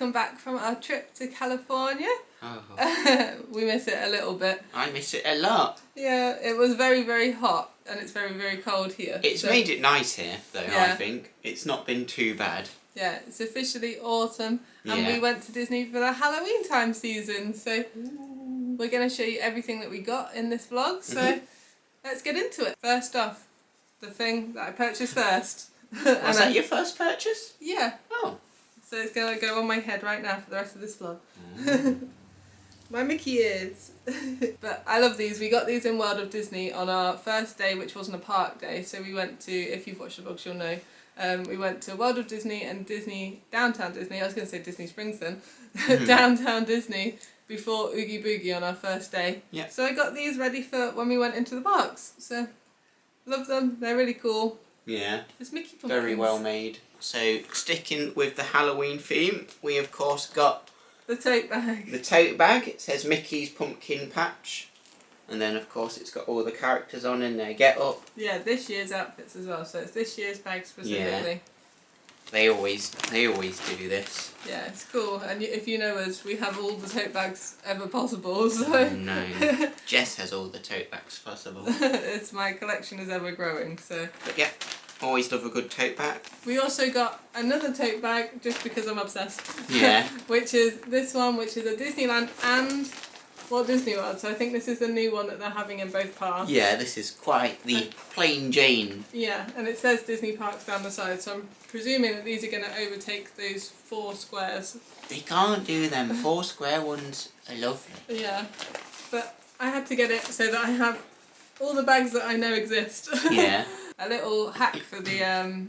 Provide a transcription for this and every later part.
come back from our trip to California. Oh. We miss it a little bit. I miss it a lot. Yeah, it was very, very hot and it's very, very cold here. It's made it nice here, though, Yeah. I think. It's not been too bad. Yeah, it's officially autumn and Yeah. we went to Disney for the Halloween time season. So we're going to show you everything that we got in this vlog. So let's get into it. First off, the thing that I purchased first. Was that your first purchase? Yeah. Oh. So it's going to go on my head right now for the rest of this vlog. My Mickey ears. But I love these. We got these in World of Disney on our first day, which wasn't a park day. So we went to, if you've watched the vlogs you'll know, we went to World of Disney and Downtown Disney, I was going to say Disney Springs then, Downtown Disney before Oogie Boogie on our first day. Yeah. So I got these ready for when we went into the parks. So love them, they're really cool. Yeah. It's Mickey pumpkins. Very well made. So, sticking with the Halloween theme, we of course got the tote bag. The tote bag. It says Mickey's Pumpkin Patch. And then of course it's got all the characters on in their get-up. Yeah, this year's outfits as well. So it's this year's bag specifically. Yeah. They always do this. Yeah, it's cool. And if you know us, we have all the tote bags ever possible. So Oh, no. Jess has all the tote bags possible. it's my collection is ever growing. So. But yeah, always love a good tote bag. We also got another tote bag just because I'm obsessed. Yeah. Which is this one, which is a Disneyland and Walt Disney World. So I think this is the new one that they're having in both parks. Yeah, this is quite the plain Jane. Yeah, and it says Disney Parks down the side, so I'm presuming that these are going to overtake those 4 squares. They can't do them. 4 square ones are lovely. Yeah, but I had to get it so that I have all the bags that I know exist. Yeah. A little hack for the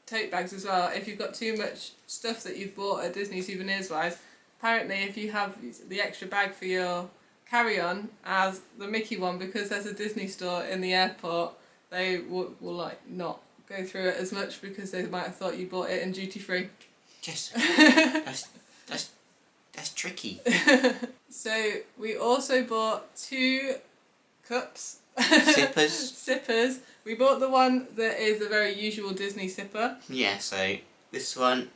tote bags as well. If you've got too much stuff that you've bought at Disney souvenirs wise, apparently if you have the extra bag for your carry-on as the Mickey one, because there's a Disney store in the airport, they will like not go through it as much because they might have thought you bought it in duty free. Just that's tricky. So we also bought 2 cups. Sippers. Sippers. We bought the one that is a very usual Disney sipper. Yeah, so this one,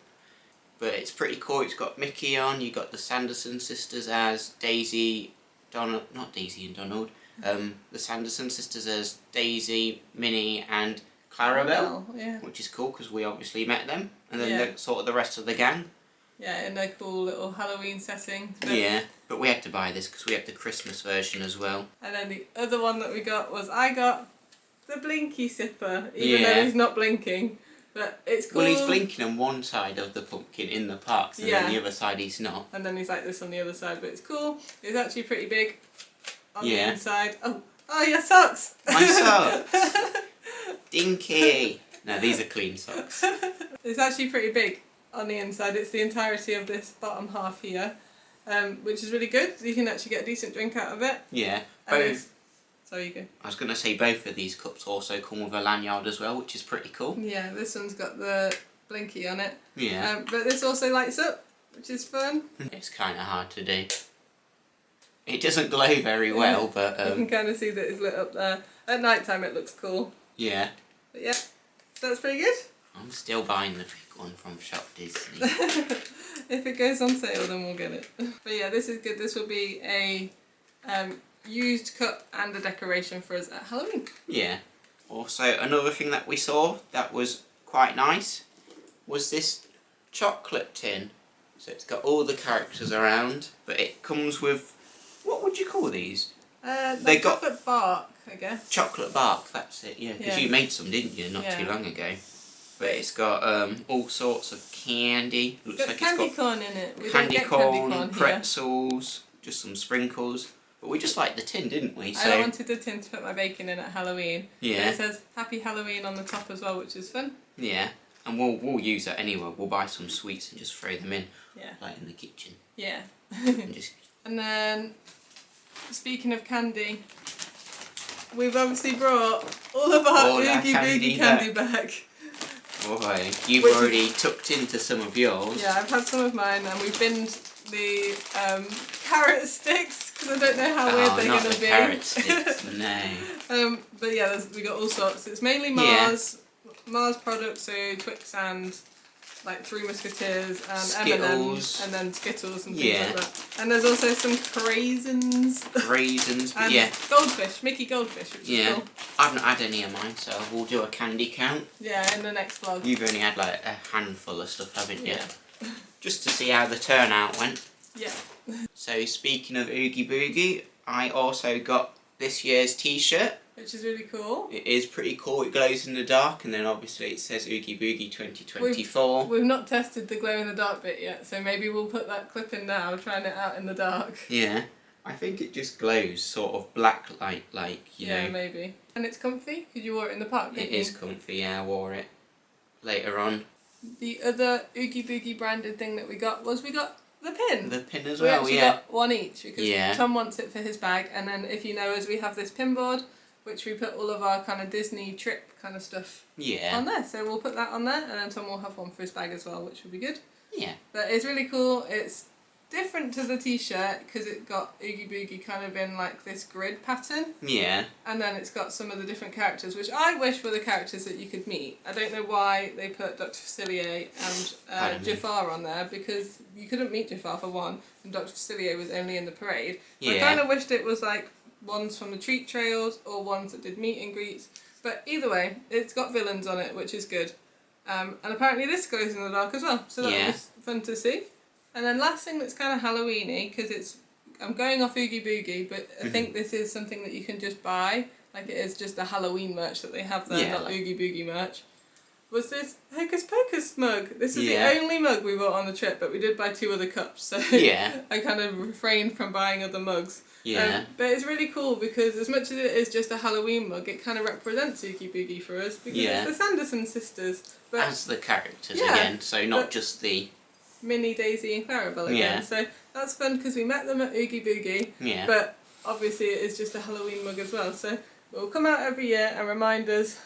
but it's pretty cool. It's got Mickey on. You got the Sanderson sisters as Daisy, Donald, not Daisy and Donald. The Sanderson sisters as Daisy, Minnie, and Clarabelle, yeah. which is cool because we obviously met them, and then Yeah. the sort of the rest of the gang. Yeah, in a cool little Halloween setting. Yeah, but we had to buy this because we have the Christmas version as well. And then the other one that we got was I got the Blinky sipper, even though Yeah. he's not blinking. But it's cool. Well, he's blinking on one side of the pumpkin in the parks, and then the other side he's not. And then he's like this on the other side, but it's cool. It's actually pretty big on the inside. Oh, your socks! My socks! Dinky! No, these are clean socks. It's actually pretty big on the inside. It's the entirety of this bottom half here, which is really good. You can actually get a decent drink out of it. Yeah. Sorry, you go. I was going to say both of these cups also come with a lanyard as well, which is pretty cool. Yeah, this one's got the blinky on it. Yeah. But this also lights up, which is fun. It's kind of hard to do. It doesn't glow very well, but... you can kind of see that it's lit up there. At night time it looks cool. Yeah. But yeah, so that's pretty good. I'm still buying the big one from Shop Disney. If it goes on sale, then we'll get it. But yeah, this is good. This will be a used cup and a decoration for us at Halloween. Yeah. Also, another thing that we saw that was quite nice was this chocolate tin. So it's got all the characters around, but it comes with... What would you call these? They got chocolate bark, I guess. Chocolate bark, that's it, yeah. Because you made some, didn't you, not too long ago. But it's got all sorts of candy. Looks like candy it's got corn in it. We candy don't get candy corn here. pretzels, just some sprinkles. But we just liked the tin, didn't we? So I wanted the tin to put my bacon in at Halloween. Yeah. And it says Happy Halloween on the top as well, which is fun. Yeah. And we'll use that anyway. We'll buy some sweets and just throw them in. Yeah. Like in the kitchen. Yeah. And then, speaking of candy, we've obviously brought all of our Oogie Boogie candy back. Boy, you've already tucked into some of yours. Yeah, I've had some of mine, and we've binned the carrot sticks because I don't know how weird they're going to be. Carrot sticks, no. But yeah, we got all sorts. It's mainly Mars products, so Twix and like Three Musketeers and Skittles. M&Ms and then Skittles and things like that. And there's also some craisins. Raisins, and yeah. Goldfish, Mickey Goldfish, which is cool. I've not had any of mine, so we'll do a candy count. Yeah, in the next vlog. You've only had like a handful of stuff, haven't you? Yeah. Just to see how the turnout went. Yeah. So speaking of Oogie Boogie, I also got this year's t-shirt. Which is really cool. It is pretty cool. It glows in the dark, and then obviously it says Oogie Boogie 2024. We've not tested the glow in the dark bit yet, so maybe we'll put that clip in now, trying it out in the dark. Yeah. I think it just glows sort of black light, like, you know. Yeah, maybe. And it's comfy, because you wore it in the park, didn't you? It is comfy, yeah, I wore it later on. The other Oogie Boogie branded thing that we got was the pin. The pin as We well, actually yeah. got one each, because Tom wants it for his bag, and then if you know us, we have this pin board, which we put all of our kind of Disney trip kind of stuff on there. So we'll put that on there, and then Tom will have one for his bag as well, which will be good. Yeah. But it's really cool. It's different to the t-shirt because it got Oogie Boogie kind of in like this grid pattern. Yeah. And then it's got some of the different characters, which I wish were the characters that you could meet. I don't know why they put Dr. Facilier and Jafar on there, because you couldn't meet Jafar for one, and Dr. Facilier was only in the parade. Yeah. I kind of wished it was like ones from the treat trails or ones that did meet and greets. But either way, it's got villains on it, which is good. And apparently this glows in the dark as well, so that was fun to see. And then last thing that's kind of Halloween-y, because I'm going off Oogie Boogie, but I think this is something that you can just buy. Like it is just the Halloween merch that they have there, not Oogie Boogie merch. Was this Hocus Pocus mug. This is the only mug we bought on the trip, but we did buy 2 other cups, so I kind of refrained from buying other mugs. Yeah. But it's really cool because as much as it is just a Halloween mug, it kind of represents Oogie Boogie for us, because it's the Sanderson sisters. But as the characters again, so not just the... Minnie, Daisy and Clarabelle again. So that's fun because we met them at Oogie Boogie, but obviously it is just a Halloween mug as well. So we'll come out every year and remind us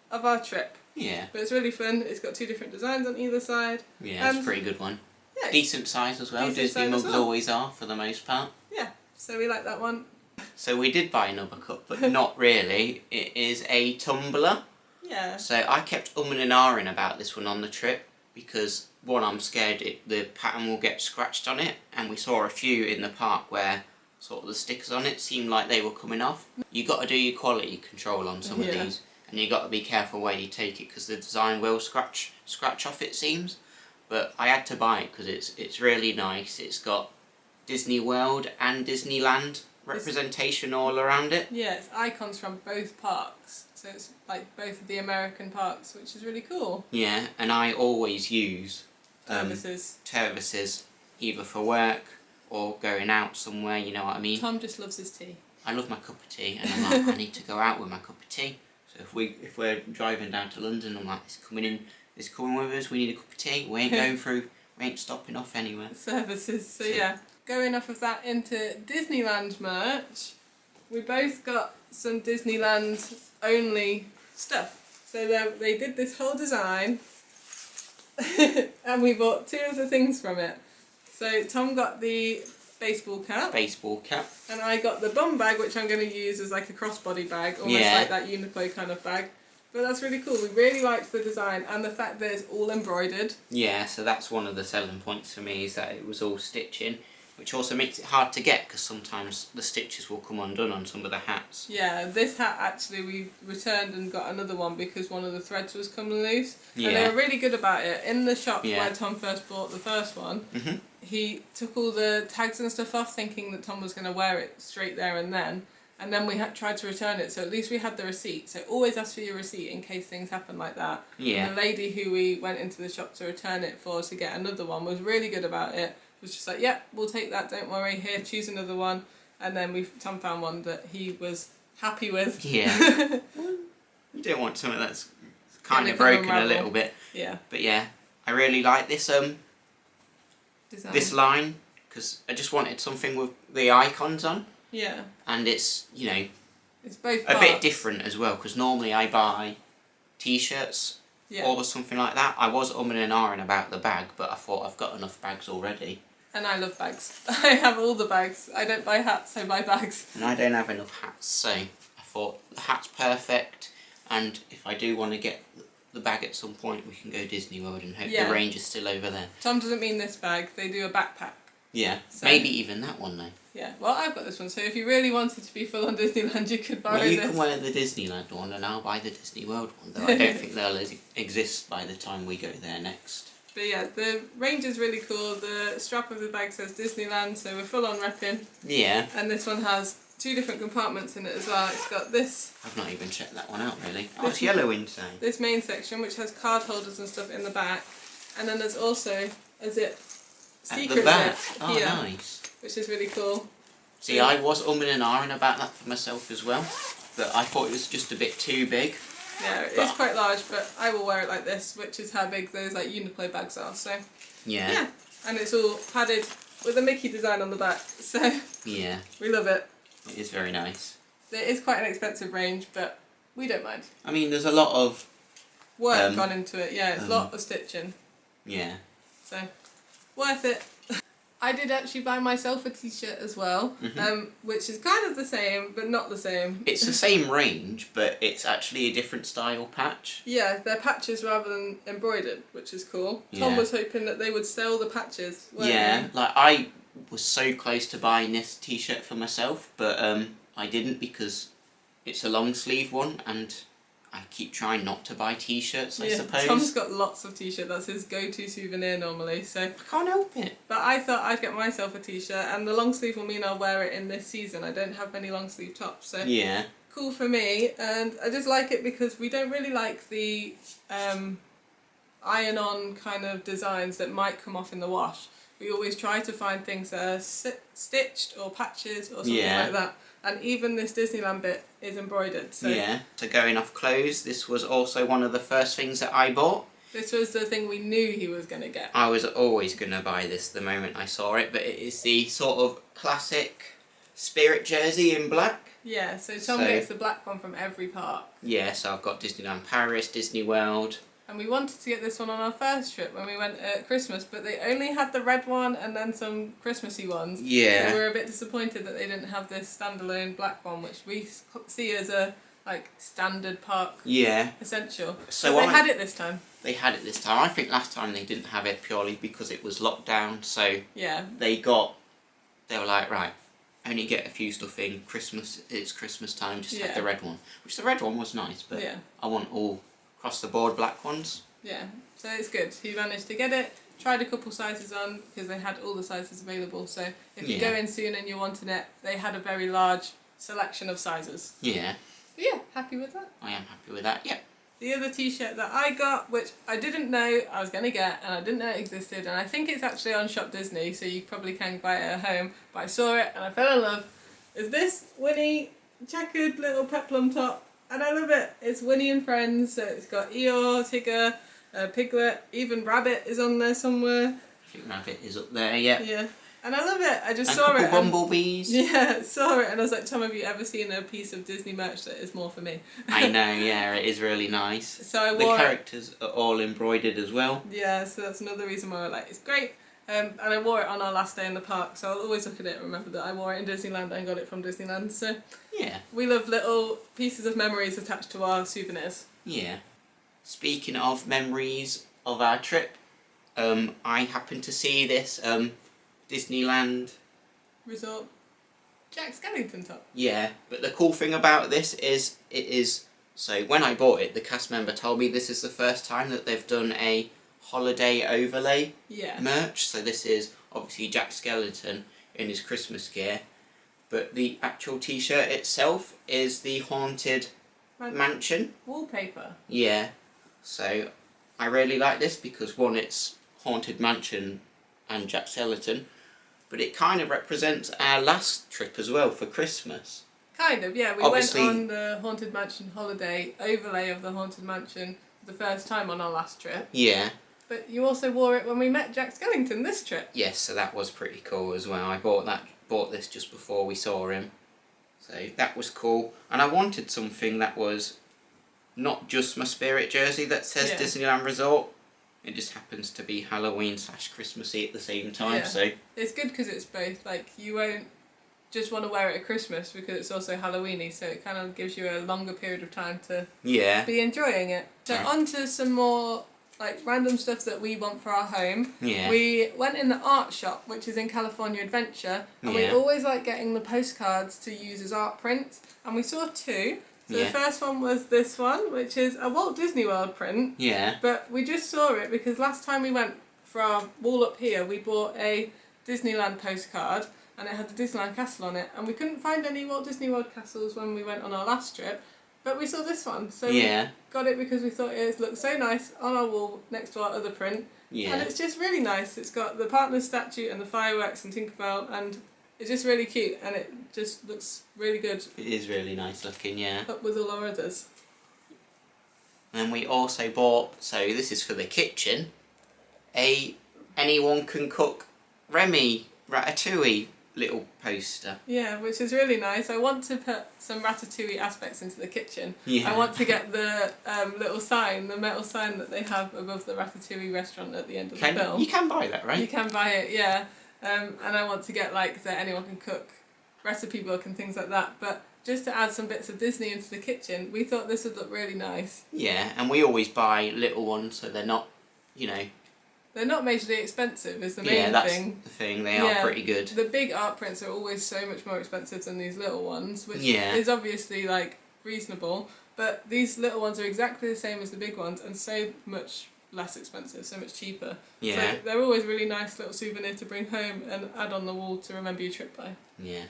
of our trip. Yeah. But it's really fun. It's got 2 different designs on either side. Yeah, it's a pretty good one. Yeah. Decent size as well. Disney mugs always are for the most part. Yeah, so we like that one. So we did buy another cup, but not really. It is a tumbler. Yeah. So I kept umming and ahhing about this one on the trip because, one, I'm scared the pattern will get scratched on it, and we saw a few in the park where sort of the stickers on it seemed like they were coming off. You got to do your quality control on some of these, and you got to be careful where you take it because the design will scratch off, it seems. But I had to buy it because it's really nice. It's got Disney World and Disneyland representation all around it. Yeah, it's icons from both parks. So it's like both of the American parks, which is really cool. Yeah, and I always use Tervices, either for work or going out somewhere, you know what I mean? Tom just loves his tea. I love my cup of tea, and I'm like, I need to go out with my cup of tea. So if we're driving down to London, I'm like, it's coming with us, we need a cup of tea, we ain't going through, we ain't stopping off anywhere. Services, so yeah. Going off of that into Disneyland merch, we both got some Disneyland only stuff. So they did this whole design and we bought 2 of the things from it. So Tom got the baseball cap. And I got the bum bag, which I'm going to use as like a crossbody bag, almost like that Uniqlo kind of bag. But that's really cool. We really liked the design and the fact that it's all embroidered. Yeah, so that's one of the selling points for me, is that it was all stitching, which also makes it hard to get because sometimes the stitches will come undone on some of the hats. Yeah, this hat actually we returned and got another one because one of the threads was coming loose. Yeah. And they were really good about it. In the shop where Tom first bought the first one, he took all the tags and stuff off thinking that Tom was going to wear it straight there and then. And then we tried to return it, so at least we had the receipt. So always ask for your receipt in case things happen like that. Yeah. And the lady who we went into the shop to return it for to get another one was really good about it. Was just like, yeah, we'll take that, don't worry, here, choose another one. And then Tom found one that he was happy with. Yeah. You don't want something that's kind of broken a little bit. Yeah. But yeah, I really like this design. This line, because I just wanted something with the icons on. Yeah. And it's, you know, it's both a bit different as well, because normally I buy t-shirts or something like that. I was umming and ahhing about the bag, but I thought I've got enough bags already. And I love bags. I have all the bags. I don't buy hats, I buy bags. And I don't have enough hats, so I thought the hat's perfect, and if I do want to get the bag at some point, we can go Disney World and hope Yeah. the range is still over there. Tom doesn't mean this bag, they do a backpack. Yeah, So- maybe even that one though. Yeah, well, I've got this one, so if you really wanted to be full on Disneyland, you could borrow Well, you this. can wear the Disneyland one and I'll buy the Disney World one, though I don't think they'll exist by the time we go there next. But yeah, the range is really cool. The strap of the bag says Disneyland, so we're full on repping. Yeah. And this one has 2 different compartments in it as well. It's got this I've not even checked that one out really. Oh, it's yellow inside. this main section, which has card holders and stuff in the back. And then there's also a zip, At secret the back. zip Oh, here, nice. which is really cool. See, I was umming and ahhing about that for myself as well, but I thought it was just a bit too big. Yeah, it is quite large, but I will wear it like this, which is how big those like Uniqlo bags are. So Yeah. and it's all padded with a Mickey design on the back. So Yeah. we love it. It is very nice. It is quite an expensive range, but we don't mind. I mean, there's a lot of... Work gone into it, yeah, it's a lot of stitching. Yeah. So, worth it. I did actually buy myself a t-shirt as well, which is kind of the same, but not the same. It's the same range, but it's actually a different style patch. Yeah, they're patches rather than embroidered, which is cool. Tom Yeah. was hoping that they would sell the patches. weren't Yeah, like I was so close to buying this t-shirt for myself, but I didn't because it's a long sleeve one and I keep trying not to buy t-shirts, I suppose. Tom's got lots of t-shirts, that's his go-to souvenir normally, so... I can't help it. But I thought I'd get myself a t-shirt, and the long sleeve will mean I'll wear it in this season. I don't have many long sleeve tops, so... Yeah. Cool for me, and I just like it because we don't really like the iron-on kind of designs that might come off in the wash. We always try to find things that are stitched or patches or something like that. And even this Disneyland bit is embroidered. So Yeah. So going off clothes, this was also one of the first things that I bought. this was the thing we knew he was going to get. I was always going to buy this the moment I saw it, but it is the sort of classic Spirit jersey in black. Yeah, so Tom gets the black one from every park. Yeah, so I've got Disneyland Paris, Disney World. And we wanted to get this one on our first trip when we went at Christmas, but they only had the red one and then some Christmassy ones. Yeah. So we were a bit disappointed that they didn't have this standalone black one, which we see as a like standard park Yeah. essential. So but they had it this time. They had it this time. I think last time they didn't have it purely because it was locked down, so Yeah. they were like, right, only get a few stuff in, it's Christmas time, just have the red one. Which the red one was nice, but I want all across the board black ones. Yeah, so it's good. He managed to get it, tried a couple sizes on because they had all the sizes available. So if you go in soon and you're wanting it, they had a very large selection of sizes. Yeah. But yeah, happy with that. I am happy with that, yep. The other t-shirt that I got, which I didn't know I was going to get and I didn't know it existed, and I think it's actually on Shop Disney, so you probably can buy it at home, but I saw it and I fell in love, is this Winnie checkered little peplum top. And I love it. It's Winnie and Friends, so it's got Eeyore, Tigger, Piglet, even Rabbit is on there somewhere. I think Rabbit is up there, yeah. Yeah. And I love it. I just and saw it. And bumblebees. Yeah, saw it and I was like, Tom, have you ever seen a piece of Disney merch that is more for me? I know, yeah, it is really nice. So I wore the characters are all embroidered as well. Yeah, so that's another reason why I like it's great. And I wore it on our last day in the park, so I'll always look at it and remember that I wore it in Disneyland and got it from Disneyland. So yeah, we love little pieces of memories attached to our souvenirs. Yeah. Speaking of memories of our trip, I happened to see this Disneyland Resort Jack Skellington top. Yeah, but the cool thing about this is so when I bought it, the cast member told me this is the first time that they've done a holiday overlay merch. So this is obviously Jack Skellington in his Christmas gear, but the actual t-shirt itself is the Haunted Mansion wallpaper. Yeah, so I really like this because one, it's Haunted Mansion and Jack Skellington, but it kind of represents our last trip as well for Christmas. Kind of, yeah. We Obviously, went on the Haunted Mansion holiday overlay of the Haunted Mansion for the first time on our last trip. Yeah. But you also wore it when we met Jack Skellington this trip. Yes, so that was pretty cool as well. I bought this just before we saw him. So that was cool. And I wanted something that was not just my Spirit jersey that says Disneyland Resort. It just happens to be Halloween / Christmassy at the same time. Yeah. So it's good because it's both. Like, you won't just want to wear it at Christmas because it's also Halloweeny, so it kind of gives you a longer period of time to be enjoying it. So on to some more like random stuff that we want for our home. Yeah. We went in the art shop, which is in California Adventure, and we always like getting the postcards to use as art prints, and we saw two. So the first one was this one, which is a Walt Disney World print. Yeah. But we just saw it because last time we went for our wall up here, we bought a Disneyland postcard, and it had the Disneyland castle on it, and we couldn't find any Walt Disney World castles when we went on our last trip. But we saw this one, so we got it because we thought it looked so nice on our wall next to our other print. Yeah. And it's just really nice. It's got the partner statue and the fireworks and Tinkerbell, and it's just really cute, and it just looks really good. It is really nice looking, yeah. Up with all our others. And we also bought, so this is for the kitchen, a Anyone Can Cook Remy Ratatouille little poster. Yeah, which is really nice. I want to put some Ratatouille aspects into the kitchen. Yeah. I want to get the little sign, the metal sign that they have above the Ratatouille restaurant at the end of the film. You can buy that, right? You can buy it, yeah. And I want to get like the Anyone Can Cook recipe book and things like that. But just to add some bits of Disney into the kitchen, we thought this would look really nice. Yeah, and we always buy little ones so they're not, you know... They're not majorly expensive is the main thing. Yeah, that's the thing. They are pretty good. The big art prints are always so much more expensive than these little ones, which Yeah. is obviously like reasonable. But these little ones are exactly the same as the big ones and so much less expensive, so much cheaper. Yeah. So they're always really nice little souvenir to bring home and add on the wall to remember your trip by. Yeah.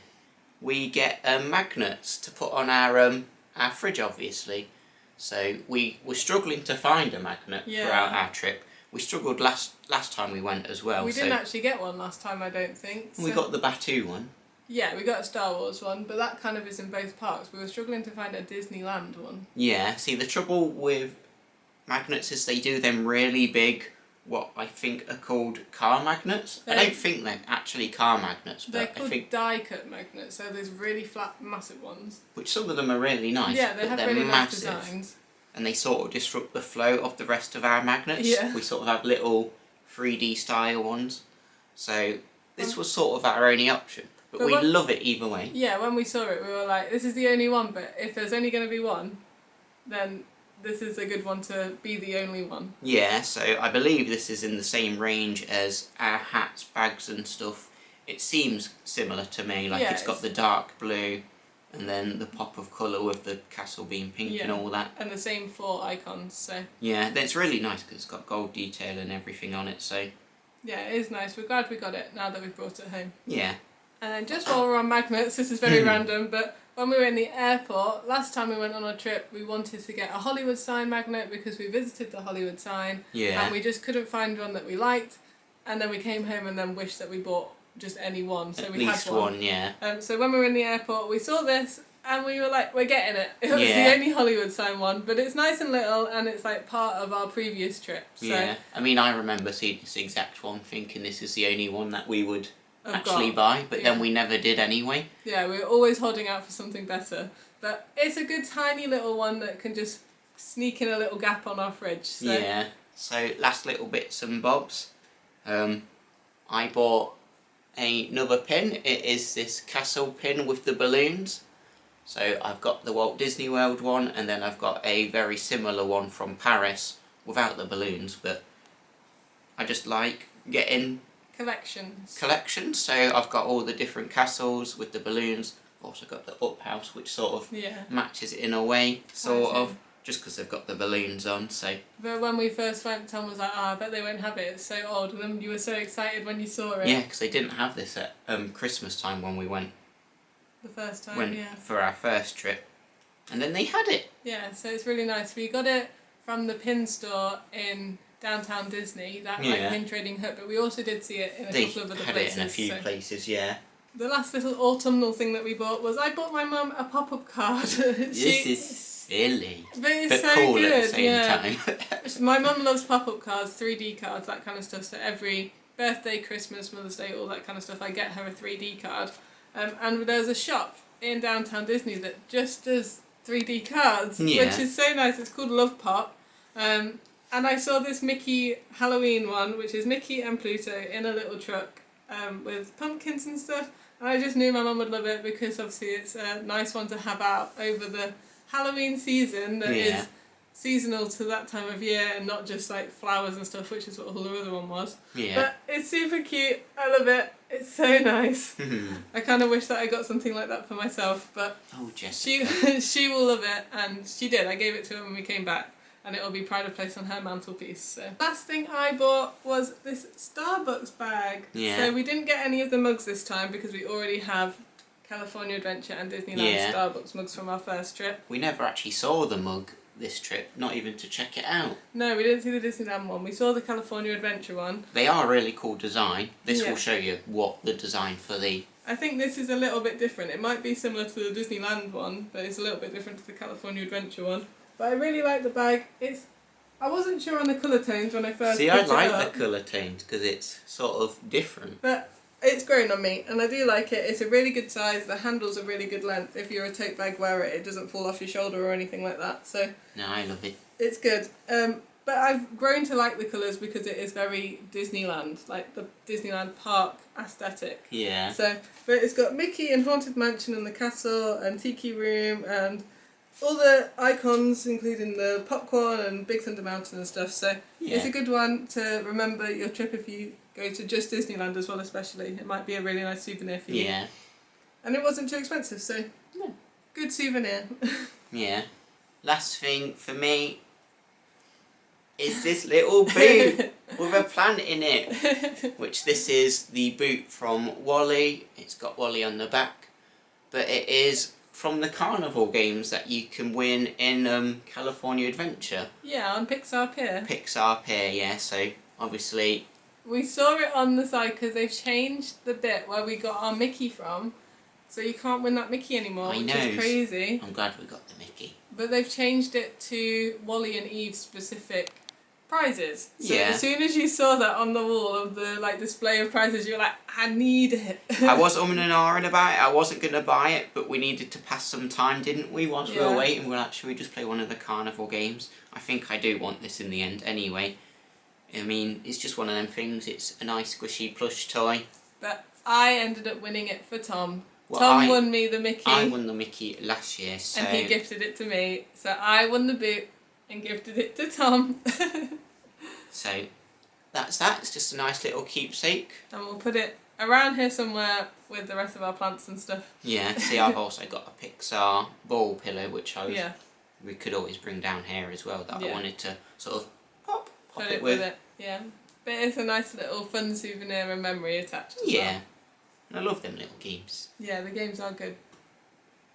We get magnets to put on our fridge, obviously. So we were struggling to find a magnet throughout our trip. We struggled last time we went as well. We didn't actually get one last time, I don't think. We got the Batu one. Yeah, we got a Star Wars one, but that kind of is in both parks. We were struggling to find a Disneyland one. Yeah, see the trouble with magnets is they do them really big, what I think are called car magnets. I don't think they're actually car magnets, but they're called I think die-cut magnets, so there's really flat, massive ones. Which some of them are really nice. Yeah, they have really nice designs. And they sort of disrupt the flow of the rest of our magnets. Yeah. We sort of have little 3D style ones. So this was sort of our only option. But we love it either way. Yeah, when we saw it we were like, this is the only one, but if there's only going to be one, then this is a good one to be the only one. Yeah, so I believe this is in the same range as our hats, bags and stuff. It seems similar to me, like it's got the dark blue and then the pop of colour with the castle being pink and all that. And the same 4 icons, so... Yeah, it's really nice because it's got gold detail and everything on it, so... Yeah, it is nice. We're glad we got it now that we've brought it home. Yeah. And then just while we're on magnets, this is very random, but when we were in the airport, last time we went on a trip, we wanted to get a Hollywood sign magnet because we visited the Hollywood sign. Yeah. And we just couldn't find one that we liked. And then we came home and then wished that we bought just any one. So we had one. Yeah. So when we were in the airport, we saw this and we were like, we're getting it. It was the only Hollywood sign one, but it's nice and little and it's like part of our previous trip. So yeah. I mean, I remember seeing this exact one, thinking this is the only one that we would actually buy, but then we never did anyway. Yeah, we were always holding out for something better. But it's a good tiny little one that can just sneak in a little gap on our fridge. So. Yeah. So last little bits and bobs. I bought another pin. It is this castle pin with the balloons. So I've got the Walt Disney World one, and then I've got a very similar one from Paris without the balloons, but I just like getting collections. So I've got all the different castles with the balloons. I've also got the Up House, which sort of matches it in a way, sort of, just because they've got the balloons on. So. But when we first went, Tom was like, I bet they won't have it, it's so old, and then you were so excited when you saw it. Yeah, because they didn't have this at Christmas time when we went. The first time, for our first trip. And then they had it. Yeah, so it's really nice. We got it from the pin store in downtown Disney, that like pin trading hut, but we also did see it in a couple of other places. They had it in a few places, yeah. The last little autumnal thing that we bought was I bought my mum a pop-up card. This is silly. But it's so cool good. At the same time. My mum loves pop-up cards, 3D cards, that kind of stuff, so every birthday, Christmas, Mother's Day, all that kind of stuff, I get her a 3D card. And there's a shop in downtown Disney that just does 3D cards, which is so nice. It's called Love Pop. And I saw this Mickey Halloween one, which is Mickey and Pluto in a little truck with pumpkins and stuff. And I just knew my mum would love it because obviously it's a nice one to have out over the Halloween season that is seasonal to that time of year and not just like flowers and stuff, which is what her other one was. Yeah. But it's super cute. I love it. It's so nice. I kind of wish that I got something like that for myself, but she will love it, and she did. I gave it to her when we came back, and it will be pride of place on her mantelpiece. So last thing I bought was this Starbucks bag. Yeah. So we didn't get any of the mugs this time because we already have California Adventure and Disneyland Starbucks mugs from our first trip. We never actually saw the mug this trip, not even to check it out. No, we didn't see the Disneyland one. We saw the California Adventure one. They are a really cool design. This will show you what the design for the... I think this is a little bit different. It might be similar to the Disneyland one, but it's a little bit different to the California Adventure one. But I really like the bag. I wasn't sure on the colour tones when I first picked it up. See, I like the colour tones because it's sort of different. But it's grown on me, and I do like it. It's a really good size. The handles are really good length. If you're a tote bag wearer, it doesn't fall off your shoulder or anything like that. So no, I love it. It's good. But I've grown to like the colours because it is very Disneyland, like the Disneyland park aesthetic. Yeah. So, but it's got Mickey and Haunted Mansion and the castle and Tiki Room and all the icons, including the popcorn and Big Thunder Mountain and stuff. So it's a good one to remember your trip if you go to just Disneyland as well, especially. It might be a really nice souvenir for you. Yeah. And it wasn't too expensive, so good souvenir. Yeah. Last thing for me is this little boot with a plant in it. Which this is the boot from Wally. It's got Wally on the back. But it is from the carnival games that you can win in California Adventure. Yeah, on Pixar Pier. Pixar Pier, yeah. So obviously... We saw it on the side because they've changed the bit where we got our Mickey from. So you can't win that Mickey anymore, which is crazy. I'm glad we got the Mickey. But they've changed it to Wally and Eve specific prizes. So as soon as you saw that on the wall of the display of prizes, you were like, I need it. I was umming and ahhing about it. I wasn't going to buy it, but we needed to pass some time, didn't we? Whilst we were waiting, we were like, should we just play one of the carnival games? I think I do want this in the end anyway. I mean, it's just one of them things. It's a nice squishy plush toy. But I ended up winning it for Tom. Well, Tom won me the Mickey. I won the Mickey last year, so... And he gifted it to me. So I won the boot and gifted it to Tom. So, that's that. It's just a nice little keepsake. And we'll put it around here somewhere with the rest of our plants and stuff. Yeah, see, I've also got a Pixar ball pillow, which we could always bring down here as well, that I wanted to sort of pop it with it. Yeah. But it's a nice little fun souvenir and memory attached as well. And I love them little games. Yeah, the games are good.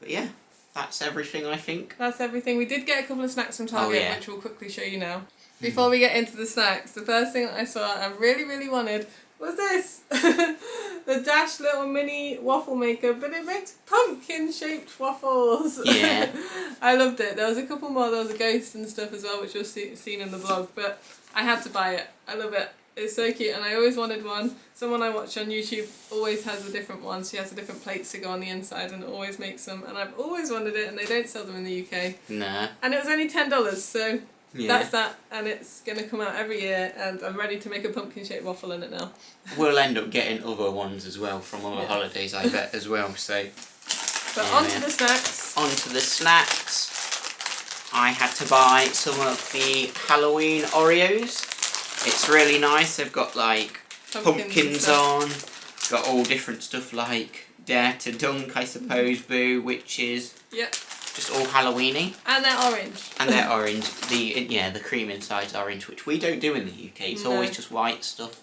But yeah, that's everything, I think. That's everything. We did get a couple of snacks from Target, which we'll quickly show you now. Before we get into the snacks, the first thing that I saw and really, really wanted was this. The Dash little mini waffle maker, but it makes pumpkin-shaped waffles. Yeah. I loved it. There was a couple more. There was a ghost and stuff as well, which you'll seen in the vlog, but I had to buy it. I love it. It's so cute, and I always wanted one. Someone I watch on YouTube always has a different one. She has a different plates to go on the inside and always makes them, and I've always wanted it, and they don't sell them in the UK. Nah. And it was only $10, so that's that, and it's going to come out every year, and I'm ready to make a pumpkin-shaped waffle in it now. We'll end up getting other ones as well from other holidays, I bet, as well, so... But on to the snacks. On to the snacks. I had to buy some of the Halloween Oreos. It's really nice. They've got like pumpkins on. Got all different stuff like Dare to Dunk, I suppose, Boo, witches. Yep. Just all Halloweeny. And they're orange. And they're orange. The cream inside's orange, which we don't do in the UK. It's always just white stuff.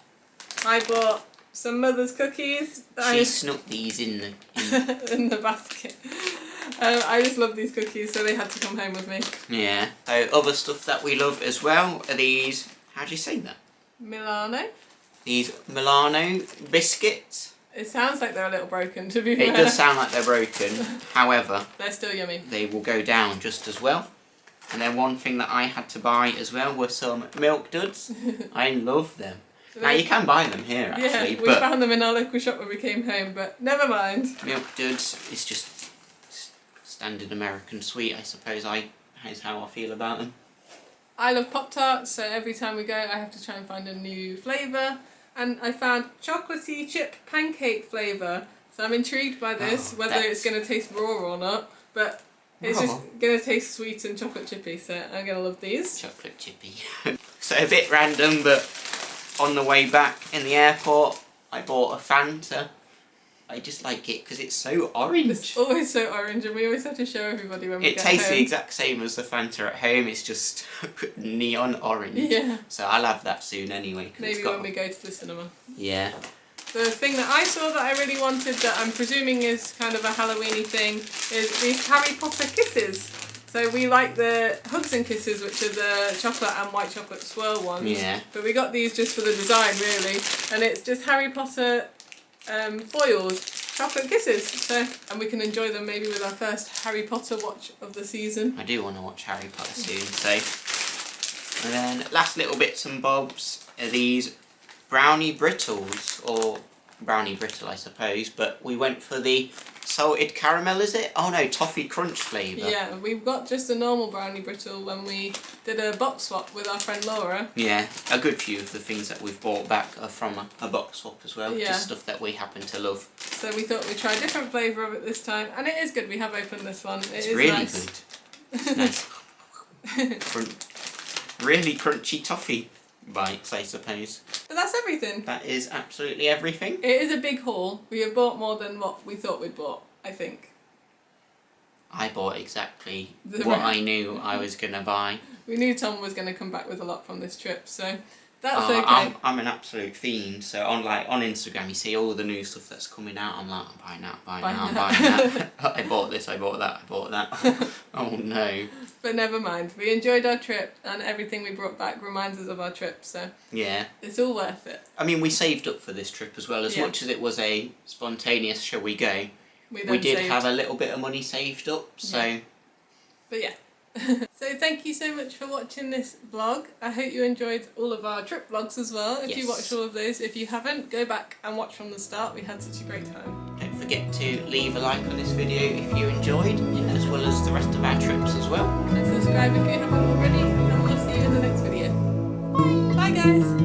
I bought some Mother's cookies. She snuck these in the in the basket. I just love these cookies, so they had to come home with me. Yeah. So other stuff that we love as well are these. How do you say that? Milano. These Milano biscuits. It sounds like they're a little broken, to be fair. It does sound like they're broken. However, they're still yummy. They will go down just as well. And then one thing that I had to buy as well were some Milk Duds. I love them. Now you can buy them here actually. Yeah, we found them in our local shop when we came home, but never mind. Milk Duds is just standard American sweet, I suppose. Is how I feel about them. I love Pop-Tarts, so every time we go I have to try and find a new flavour. And I found chocolatey chip pancake flavour. So I'm intrigued by this, whether it's going to taste raw or not, but it's just going to taste sweet and chocolate chippy, so I'm going to love these. Chocolate chippy. So a bit random, but on the way back in the airport, I bought a Fanta. I just like it because it's so orange. It's always so orange, and we always have to show everybody when we get home. It tastes the exact same as the Fanta at home, it's just neon orange. Yeah. So I'll have that soon anyway. Maybe when we go to the cinema. Yeah. The thing that I saw that I really wanted, that I'm presuming is kind of a Halloweeny thing, is these Harry Potter kisses. So we like the Hugs and Kisses, which are the chocolate and white chocolate swirl ones. Yeah. But we got these just for the design, really. And it's just Harry Potter foils, chocolate kisses. So, and we can enjoy them maybe with our first Harry Potter watch of the season. I do want to watch Harry Potter soon, so. And then last little bits and bobs are these brownie brittles, or brownie brittle I suppose, but we went for the salted caramel, is it? Oh no, toffee crunch flavour. Yeah, we've got just a normal brownie brittle when we did a box swap with our friend Laura. Yeah, a good few of the things that we've bought back are from a box swap as well, Yeah. just stuff that we happen to love. So we thought we'd try a different flavour of it this time, and it is good. We have opened this one. It's is really nice. good. It's nice. Really crunchy toffee bites, I suppose. But that's everything. That is absolutely everything. It is a big haul. We have bought more than what we thought we'd bought, I think. I bought exactly what I knew I was going to buy. We knew Tom was going to come back with a lot from this trip, so that's okay. I'm an absolute fiend, so on Instagram you see all the new stuff that's coming out, I'm like, I'm buying that. I bought this, I bought that. Oh no. But never mind, we enjoyed our trip, and everything we brought back reminds us of our trip, so yeah, it's all worth it. I mean, we saved up for this trip as well, as much as it was a spontaneous shall we go, we did have a little bit of money saved up, so... Yeah. But yeah. So thank you so much for watching this vlog. I hope you enjoyed all of our trip vlogs as well. If you watched all of those, if you haven't, go back and watch from the start. We had such a great time. Don't forget to leave a like on this video if you enjoyed, as well as the rest of our trips as well. And subscribe if you haven't already, and we'll see you in the next video. Bye guys!